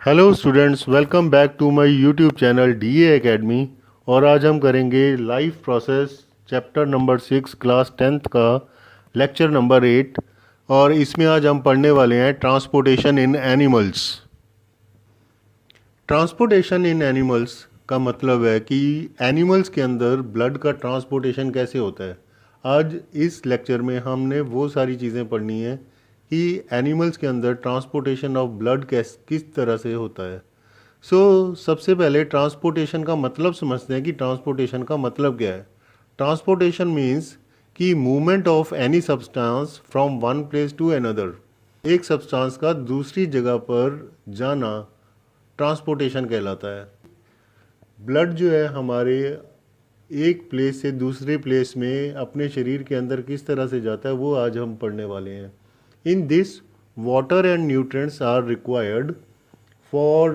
Hello students, welcome back to my YouTube channel DA academy. और आज हम करेंगे life process chapter number 6 class 10th का lecture number 8। और इसमें आज हम पढ़ने वाले हैं ट्रांसपोर्टेशन इन एनिमल्स। ट्रांसपोर्टेशन इन एनिमल्स का मतलब है कि एनिमल्स के अंदर ब्लड का ट्रांसपोर्टेशन कैसे होता है। आज इस लेक्चर में हमने वो सारी चीज़ें पढ़नी है कि एनिमल्स के अंदर ट्रांसपोर्टेशन ऑफ ब्लड किस तरह से होता है। सबसे पहले ट्रांसपोर्टेशन का मतलब समझते हैं कि ट्रांसपोर्टेशन का मतलब क्या है। ट्रांसपोर्टेशन मीन्स कि movement of any substance from one place to another. एक सब्सटेंस का दूसरी जगह पर जाना ट्रांसपोर्टेशन कहलाता है। ब्लड जो है हमारे एक प्लेस से दूसरे प्लेस में अपने शरीर के अंदर किस तरह से जाता है वो आज हम पढ़ने वाले हैं। In this water and nutrients are required for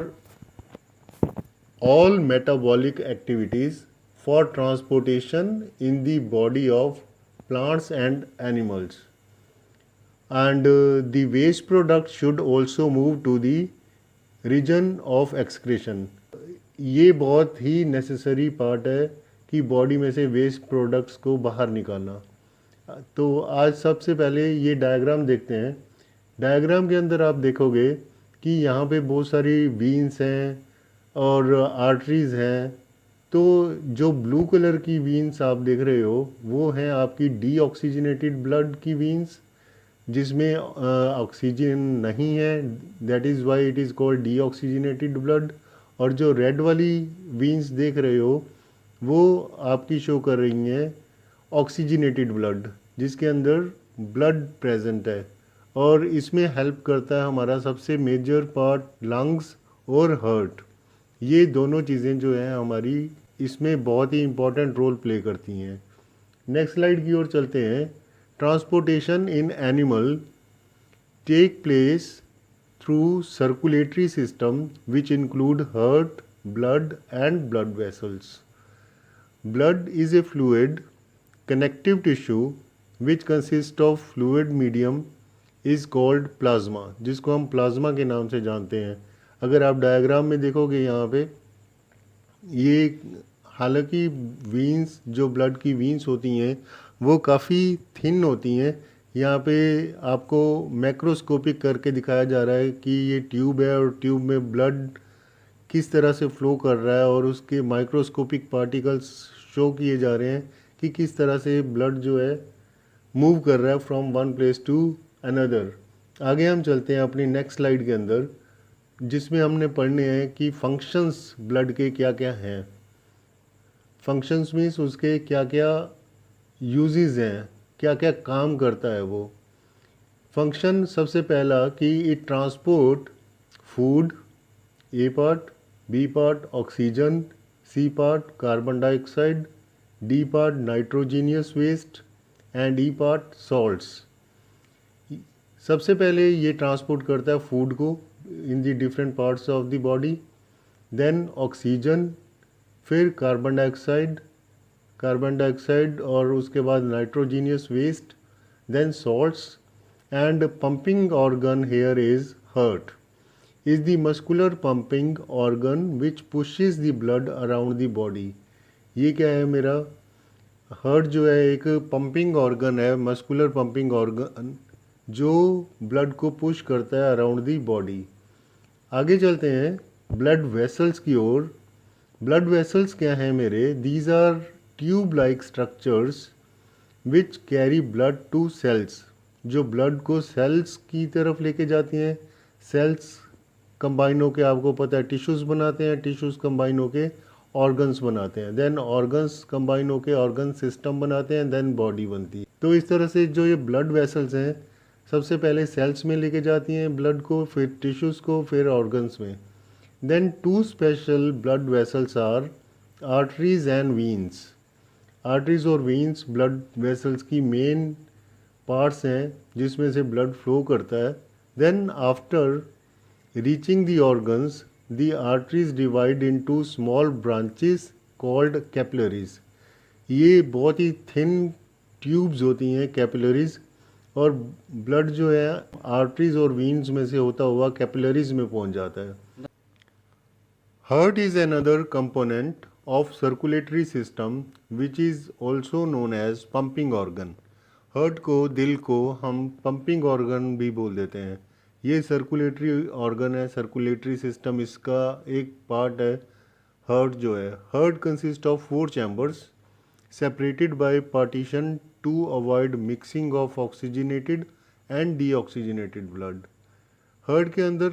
all metabolic activities for transportation in the body of plants and animals, and the waste products should also move to the region of excretion। ये बहुत ही necessary part है कि body में से waste products को बाहर निकालना। तो आज सबसे पहले ये डायग्राम देखते हैं। डायग्राम के अंदर आप देखोगे कि यहाँ पे बहुत सारी वीन्स हैं और आर्टरीज़ हैं। तो जो ब्लू कलर की वीन्स आप देख रहे हो वो हैं आपकी डीऑक्सीजनेटेड ब्लड की वीन्स, जिसमें ऑक्सीजन नहीं है, that is why it is called deoxygenated blood. और जो रेड वाली वीन्स देख रहे हो वो आपकी शो कर रही हैं ऑक्सीजनेटेड ब्लड, जिसके अंदर ब्लड प्रेजेंट है। और इसमें हेल्प करता है हमारा सबसे मेजर पार्ट लंग्स और हार्ट। ये दोनों चीज़ें जो हैं हमारी इसमें बहुत ही इम्पॉर्टेंट रोल प्ले करती हैं। नेक्स्ट स्लाइड की ओर चलते हैं। Transportation in animal take place through circulatory system which include heart, blood and blood vessels. Blood is a fluid connective tissue which consist of fluid medium is called plasma, जिसको हम plasma के नाम से जानते हैं। अगर आप डायग्राम में देखोगे यहाँ पे ये हालांकि वीन्स जो ब्लड की वीन्स होती हैं वो काफ़ी थिन होती हैं। यहाँ पे आपको मैक्रोस्कोपिक करके दिखाया जा रहा है कि ये ट्यूब है और ट्यूब में ब्लड किस तरह से फ्लो कर रहा है, और उसके माइक्रोस्कोपिक पार्टिकल्स शो किए जा रहे हैं कि किस तरह से ब्लड जो है मूव कर रहा है from one place to another. आगे हम चलते हैं अपनी नेक्स्ट स्लाइड के अंदर, जिसमें हमने पढ़ने हैं कि फंक्शंस ब्लड के क्या क्या हैं। फंक्शंस मीन्स उसके क्या क्या यूजेस हैं, क्या क्या काम करता है वो। फंक्शन सबसे पहला कि it transport food, A part, B part oxygen, C part carbon dioxide, D part nitrogenous waste and E part salts. सबसे पहले ये ट्रांसपोर्ट करता है फूड को in the different parts of the body, then oxygen, फिर carbon dioxide और उसके बाद nitrogenous waste, then salts. And pumping organ here is heart is the muscular pumping organ which pushes the blood around the body. ये क्या है मेरा heart जो है एक पंपिंग ऑर्गन है, मस्कुलर पंपिंग ऑर्गन जो ब्लड को पुश करता है अराउंड दी बॉडी। आगे चलते हैं ब्लड वेसल्स की ओर। ब्लड वेसल्स क्या हैं मेरे? These are tube like structures which carry blood to cells, जो ब्लड को सेल्स की तरफ लेके जाती हैं। सेल्स कंबाइन होके आपको पता है टिश्यूज़ बनाते हैं, टिश्यूज़ कंबाइन होके ऑर्गन्स बनाते हैं, देन ऑर्गन्स कंबाइन होके ऑर्गन सिस्टम बनाते हैं, देन बॉडी बनती है। तो इस तरह से जो ये ब्लड वेसल्स हैं सबसे पहले सेल्स में लेके जाती हैं ब्लड को, फिर टिश्यूज़ को, फिर ऑर्गन्स में। Then two special blood vessels are arteries and veins. Arteries और वीन्स ब्लड वेसल्स की मेन पार्ट्स हैं जिसमें से ब्लड फ्लो करता है। Then after reaching the organs the arteries divide into small branches called capillaries. ये बहुत ही थिन ट्यूब्स होती हैं कैपिलरीज, और ब्लड जो है आर्टरीज और वीन्स में से होता हुआ कैपिलरीज में पहुंच जाता है। Heart is another component of circulatory system which is also known as pumping organ. Heart को दिल को हम pumping organ भी बोल देते हैं. ये सर्कुलेटरी ऑर्गन है, सर्कुलेटरी सिस्टम इसका एक पार्ट है. हार्ट जो है, heart consist of 4 chambers separated by partition to avoid mixing of oxygenated and deoxygenated blood. Heart के अंदर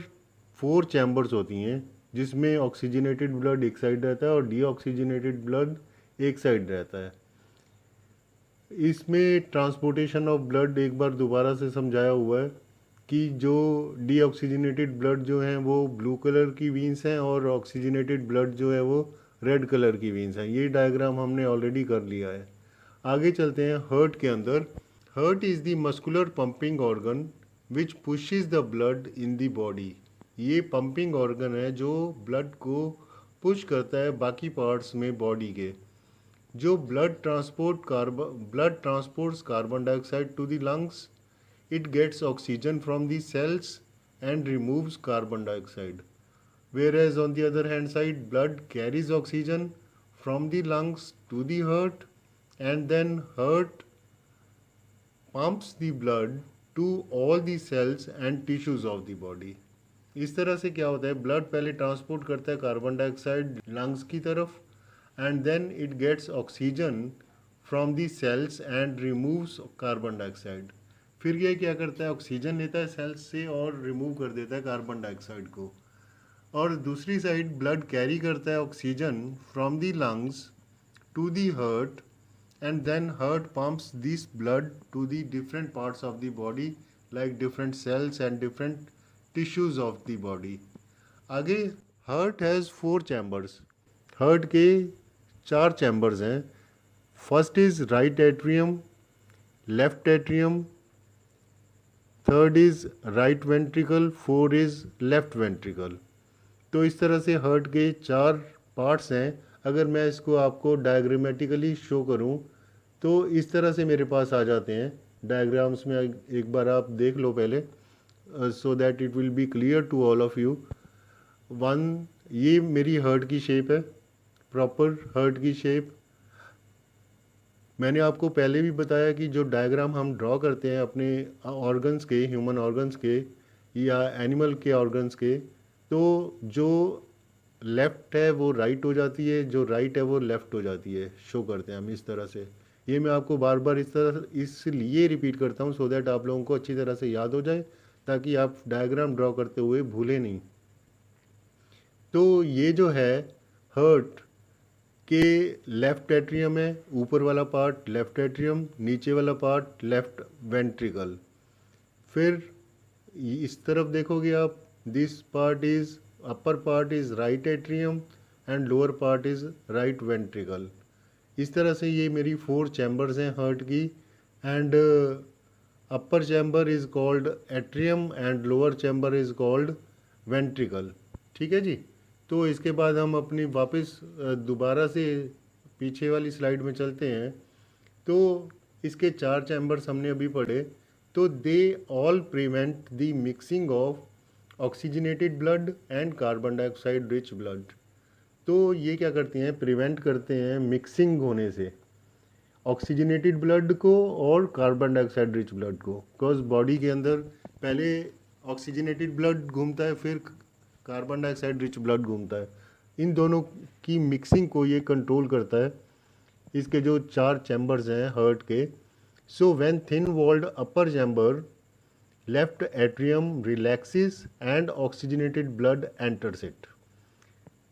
4 चैम्बर्स होती हैं जिसमें ऑक्सीजनेटेड ब्लड एक साइड रहता है और डीऑक्सीजनेटेड ब्लड एक साइड रहता है. इसमें ट्रांसपोर्टेशन ऑफ ब्लड एक बार दोबारा से समझाया हुआ है कि जो डीऑक्सीजनेटेड ब्लड जो हैं वो ब्लू कलर की वीन्स हैं और ऑक्सीजनेटेड ब्लड जो है वो रेड कलर की वीन्स हैं. ये डायग्राम हमने ऑलरेडी कर लिया है. आगे चलते हैं हार्ट के अंदर. Heart is the muscular pumping organ which pushes the blood in the body. ये पंपिंग ऑर्गन है जो ब्लड को पुश करता है बाकी पार्ट्स में बॉडी के. जो blood transports carbon dioxide to the lungs. It gets oxygen from the cells and removes carbon dioxide. Whereas on the other hand side, blood carries oxygen from the lungs to the heart and then heart pumps the blood to all the cells and tissues of the body. इस तरह से क्या होता है, blood पहले transport करता है carbon dioxide lungs की तरफ and then it gets oxygen from the cells and removes carbon dioxide. फिर ये क्या करता है, ऑक्सीजन लेता है सेल्स से और रिमूव कर देता है कार्बन डाइऑक्साइड को. और दूसरी साइड ब्लड कैरी करता है oxygen from the lungs to the heart and then heart pumps this blood to the different parts of the body like different cells and different tissues of the body. आगे heart has 4 chambers. Heart के 4 chambers हैं. First is right atrium, left atrium, third is right ventricle, 4 is left ventricle. तो इस तरह से heart के 4 parts हैं. अगर मैं इसको आपको डायग्रामेटिकली शो करूं तो इस तरह से मेरे पास आ जाते हैं डायग्राम्स में. एक बार आप देख लो पहले so that it will be clear to all of you. ये मेरी हार्ट की शेप है, प्रॉपर हार्ट की शेप. मैंने आपको पहले भी बताया कि जो डायग्राम हम ड्रॉ करते हैं अपने ऑर्गन्स के, ह्यूमन ऑर्गन्स के या एनिमल के ऑर्गन्स के, तो जो लेफ़्ट है वो राइट हो जाती है, जो राइट है वो लेफ़्ट हो जाती है. शो करते हैं हम इस तरह से. ये मैं आपको बार बार इसलिए रिपीट करता हूँ सो दैट आप लोगों को अच्छी तरह से याद हो जाए, ताकि आप डायग्राम ड्रॉ करते हुए भूलें नहीं. तो ये जो है हार्ट के लेफ्ट एट्रियम है, ऊपर वाला पार्ट लेफ्ट एट्रियम, नीचे वाला पार्ट लेफ्ट वेंट्रिकल. फिर इस तरफ देखोगे आप, this part is upper part is right atrium and lower part is right ventricle. इस तरह से ये मेरी 4 चैम्बर्स हैं हार्ट की. And upper chamber is called atrium and lower chamber is called ventricle. ठीक है जी. तो इसके बाद हम अपनी वापस दोबारा से पीछे वाली स्लाइड में चलते हैं. तो इसके 4 चैम्बर्स हमने अभी पढ़े. तो they all prevent the mixing of oxygenated blood and carbon dioxide rich blood. तो ये क्या करते हैं, प्रिवेंट करते हैं मिक्सिंग होने से ऑक्सीजनेटेड ब्लड को और कार्बन डाइऑक्साइड रिच ब्लड को. बिकॉज बॉडी के अंदर पहले ऑक्सीजनेटेड ब्लड घूमता है, फिर कार्बन डाइऑक्साइड रिच ब्लड घूमता है. इन दोनों की मिक्सिंग को ये कंट्रोल करता है. इसके जो 4 चैम्बर्स हैं हार्ट के. So when thin walled upper chamber left atrium relaxes and oxygenated blood enters it.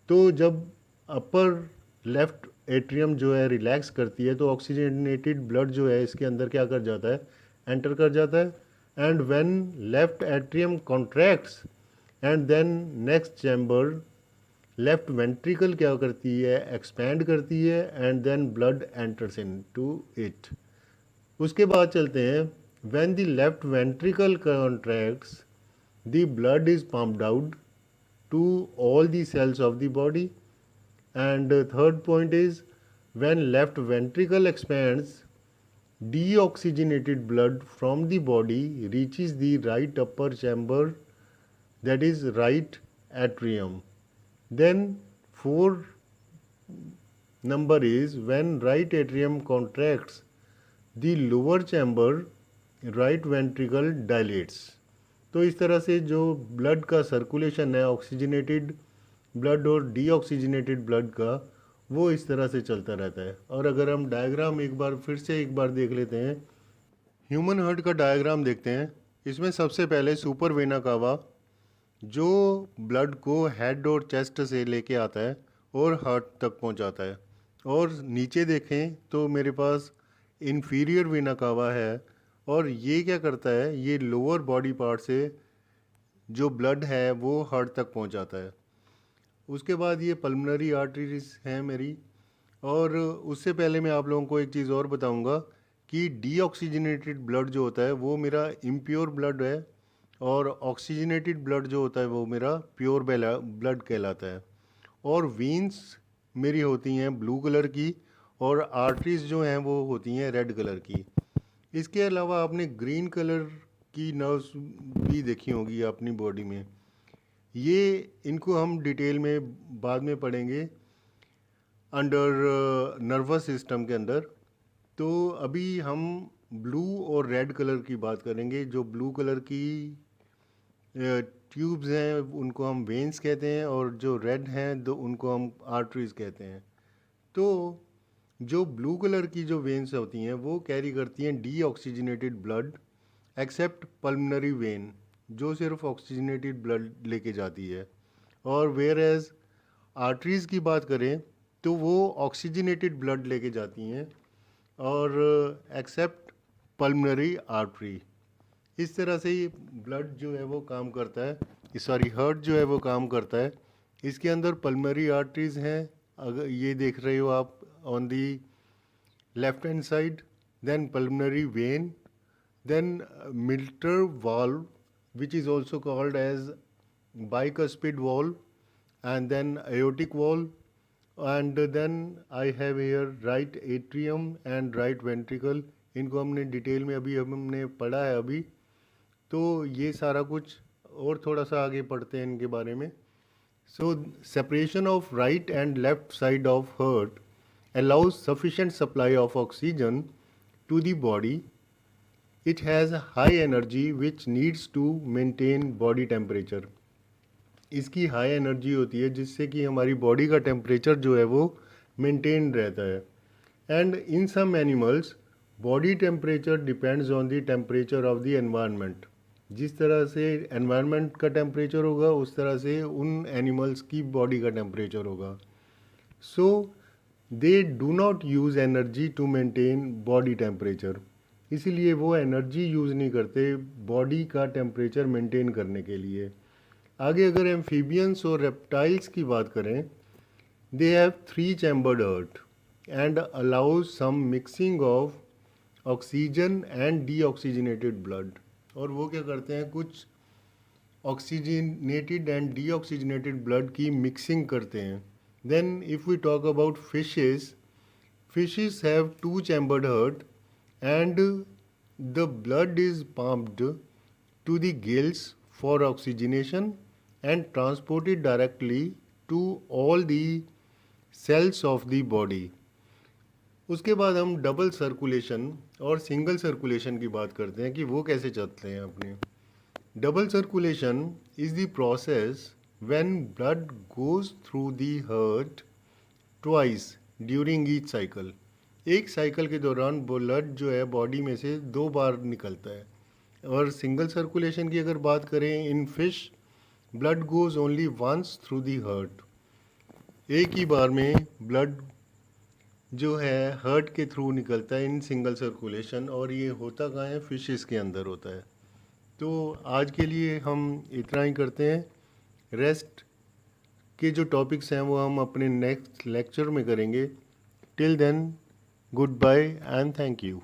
तो जब अपर लेफ्ट एट्रियम जो है रिलैक्स करती है तो ऑक्सीजनेटेड ब्लड जो है इसके अंदर क्या कर जाता है, एंटर कर जाता है. And when left atrium contracts and then next chamber left ventricle क्या करती है, एक्सपैंड करती है and then blood enters into it. उसके बाद चलते हैं. When the left ventricle contracts the blood is pumped out to all the cells of the body. And third point is when left ventricle expands deoxygenated blood from the body reaches the right upper chamber, that is right atrium. Then 4 number is when right atrium contracts, the lower chamber right ventricle dilates. तो इस तरह से जो blood का circulation है oxygenated blood और deoxygenated blood का, वो इस तरह से चलता रहता है। और अगर हम डायग्राम एक बार देख लेते हैं, ह्यूमन हार्ट का डायग्राम देखते हैं। इसमें सबसे पहले सुपर वेना कावा जो ब्लड को हेड और चेस्ट से लेके आता है और हार्ट तक पहुंचाता है। और नीचे देखें तो मेरे पास इन्फीरियर वेना कावा है, और ये क्या करता है, ये लोअर बॉडी पार्ट से जो ब्लड है वो हार्ट तक पहुंचाता है। उसके बाद ये पल्मोनरी आर्टरीज हैं मेरी। और उससे पहले मैं आप लोगों को एक चीज़ और बताऊंगा कि डीऑक्सीजनेटेड ब्लड जो होता है वो मेरा इम्प्योर ब्लड है, और ऑक्सीजनेटेड ब्लड जो होता है वो मेरा प्योर ब्लड कहलाता है। और वेन्स मेरी होती हैं ब्लू कलर की, और आर्टरीज जो हैं वो होती हैं रेड कलर की। इसके अलावा आपने ग्रीन कलर की नर्व्स भी देखी होगी अपनी बॉडी में। ये इनको हम डिटेल में बाद में पढ़ेंगे अंडर नर्वस सिस्टम के अंदर। तो अभी हम ब्लू और रेड कलर की बात करेंगे। जो ब्लू कलर की ट्यूब्स हैं उनको हम वेन्स कहते हैं, और जो रेड हैं तो उनको हम आर्टरीज कहते हैं। तो जो ब्लू कलर की जो वेन्स होती हैं वो कैरी करती हैं deoxygenated blood, accept pulmonary vein जो सिर्फ ऑक्सीजनेटेड ब्लड लेके जाती है। और वेयर एज आर्टरीज़ की बात करें तो वो ऑक्सीजनेटेड ब्लड लेके जाती हैं, और एक्सेप्ट पल्मोनरी आर्टरी। इस तरह से ये ब्लड जो है वो काम करता है, हार्ट जो है वो काम करता है। इसके अंदर पल्मोनरी आर्टरीज हैं, अगर ये देख रहे हो आप on the left hand side, then pulmonary vein, then Milter valve which is also called as bicuspid valve, and then aortic valve, and then I have here right atrium and right ventricle। इनको हमने detail में अभी हमने पढ़ा है अभी। तो ये सारा कुछ और थोड़ा सा आगे पढ़ते हैं इनके बारे में। So separation of right and left side of heart allows sufficient supply of oxygen to the body. It has high energy which needs to maintain body temperature। इसकी हाई एनर्जी होती है जिससे कि हमारी बॉडी का टेम्परेचर जो है वो मेंटेन रहता है। And in some animals body temperature depends on the temperature of the environment. जिस तरह से एनवायरनमेंट का टेम्परेचर होगा उस तरह से उन एनिमल्स की बॉडी का टेम्परेचर होगा। So they do not use energy to maintain body temperature, इसीलिए वो एनर्जी यूज़ नहीं करते बॉडी का टेम्परेचर मेंटेन करने के लिए। आगे अगर एम्फीबियंस और रेप्टाइल्स की बात करें, they have 3 chambered heart and allows some mixing of oxygen and deoxygenated blood. और वो क्या करते हैं, कुछ ऑक्सीजनेटेड एंड डीऑक्सीजनेटेड ब्लड की मिक्सिंग करते हैं। Then if we talk about fishes have 2 chambered heart and the blood is pumped to the gills for oxygenation and transported directly to all the cells of the body। उसके बाद हम double circulation और single circulation की बात करते हैं कि वो कैसे चलते हैं अपने। Double circulation is the process when blood goes through the heart twice during each cycle. एक साइकिल के दौरान ब्लड जो है बॉडी में से 2 बार निकलता है। और सिंगल सर्कुलेशन की अगर बात करें, in fish blood goes only once through the heart. एक ही बार में ब्लड जो है हार्ट के थ्रू निकलता है इन सिंगल सर्कुलेशन, और ये होता कहाँ है, फिशेस के अंदर होता है। तो आज के लिए हम इतना ही करते हैं। रेस्ट के जो टॉपिक्स हैं वो हम अपने नेक्स्ट लेक्चर में करेंगे। Till then, goodbye and thank you।